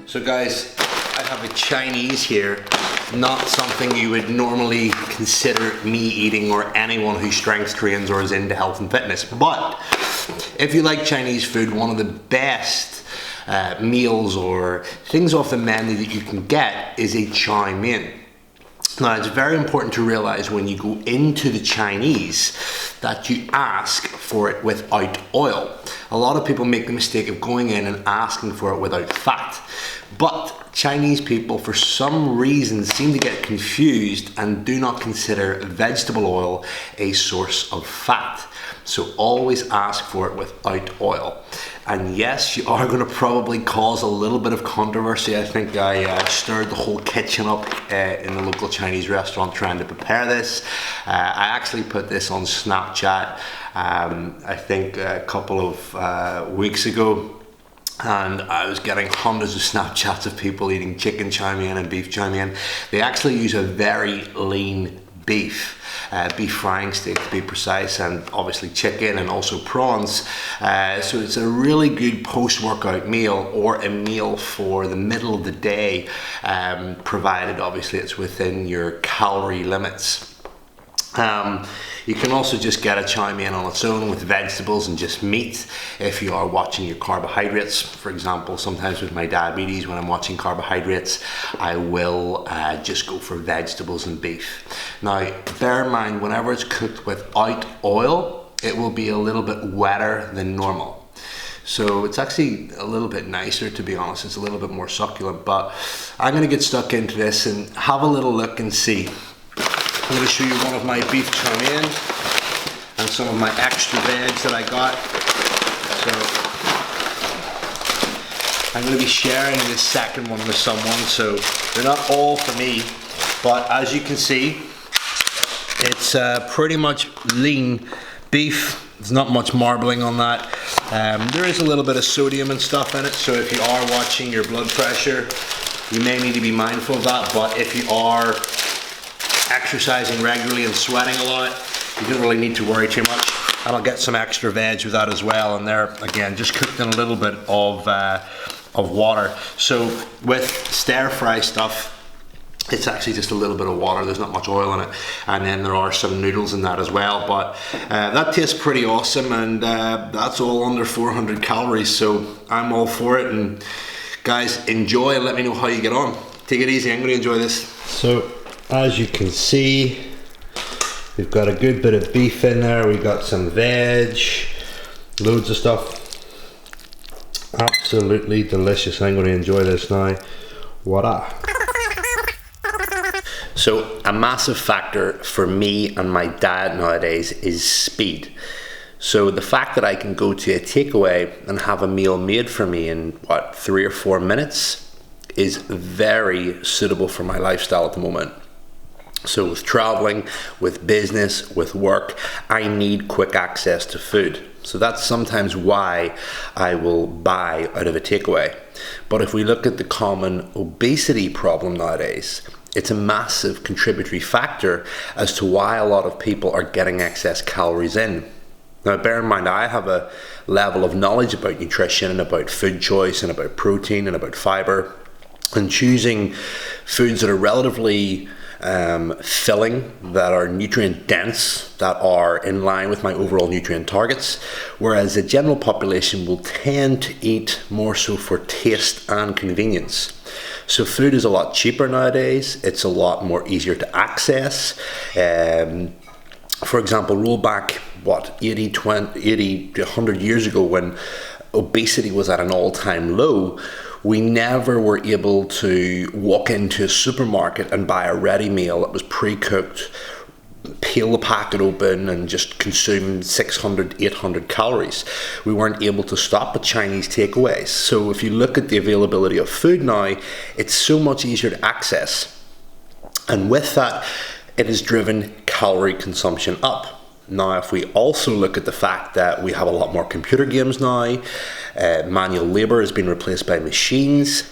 So guys, I have a Chinese here, not something you would normally consider me eating or anyone who strength trains or is into health and fitness. But if you like Chinese food, one of the best meals or things off the menu that you can get is a chow mein. Now, it's very important to realize when you go into the Chinese that you ask for it without oil. A lot of people make the mistake of going in and asking for it without fat. But Chinese people, for some reason, seem to get confused and do not consider vegetable oil a source of fat. So always ask for it without oil. And yes, you are going to probably cause a little bit of controversy. I think I stirred the whole kitchen up in the local Chinese restaurant trying to prepare this. I actually put this on Snapchat, I think a couple of weeks ago. And I was getting hundreds of Snapchats of people eating chicken chow mein and beef chow mein. They actually use a very lean beef frying steak to be precise, and obviously chicken and also prawns. So it's a really good post-workout meal or a meal for the middle of the day, provided obviously it's within your calorie limits. You can also just get a chow mein on its own with vegetables and just meat if you are watching your carbohydrates. For example, sometimes with my diabetes, when I'm watching carbohydrates, I will just go for vegetables and beef. Now, bear in mind, whenever it's cooked without oil, it will be a little bit wetter than normal. So it's actually a little bit nicer, to be honest. It's a little bit more succulent, but I'm gonna get stuck into this and have a little look and see. I'm going to show you one of my beef chow mein and some of my extra veg that I got. So I'm going to be sharing this second one with someone, so they're not all for me, but as you can see, it's pretty much lean beef. There's not much marbling on that. There is a little bit of sodium and stuff in it, so if you are watching your blood pressure, you may need to be mindful of that, but if you are exercising regularly and sweating a lot, you don't really need to worry too much. And I'll get some extra veg with that as well, and they're again just cooked in a little bit of water. So with stir fry stuff, it's actually just a little bit of water, there's not much oil in it, and then there are some noodles in that as well, but that tastes pretty awesome, and that's all under 400 calories, so I'm all for it. And guys, enjoy and let me know how you get on. Take it easy, I'm going to enjoy this. So as you can see, we've got a good bit of beef in there, we've got some veg, loads of stuff. Absolutely delicious. I'm going to enjoy this now. Voila. So a massive factor for me and my diet nowadays is speed. So the fact that I can go to a takeaway and have a meal made for me in 3 or 4 minutes is very suitable for my lifestyle at the moment. So with traveling, with business, with work, I need quick access to food. So that's sometimes why I will buy out of a takeaway. But if we look at the common obesity problem nowadays, it's a massive contributory factor as to why a lot of people are getting excess calories in. Now bear in mind, I have a level of knowledge about nutrition and about food choice and about protein and about fiber, and choosing foods that are relatively filling, that are nutrient dense, that are in line with my overall nutrient targets, whereas the general population will tend to eat more so for taste and convenience. So food is a lot cheaper nowadays, it's a lot more easier to access. For example, roll back 80 to 100 years ago, when obesity was at an all-time low, we never were able to walk into a supermarket and buy a ready meal that was pre-cooked, peel the packet open and just consume 600, 800 calories. We weren't able to stop at Chinese takeaways. So if you look at the availability of food now, it's so much easier to access. And with that, it has driven calorie consumption up. Now, if we also look at the fact that we have a lot more computer games now, manual labor has been replaced by machines,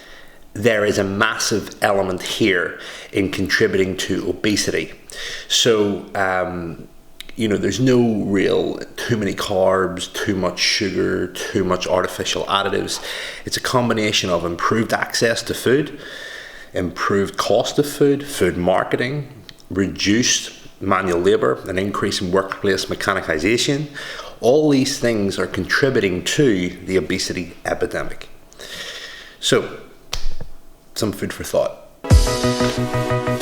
there is a massive element here in contributing to obesity. So there's no real too many carbs, too much sugar, too much artificial additives. It's a combination of improved access to food, improved cost of food, food marketing, reduced manual labor, an increase in workplace mechanization. All these things are contributing to the obesity epidemic. So, some food for thought.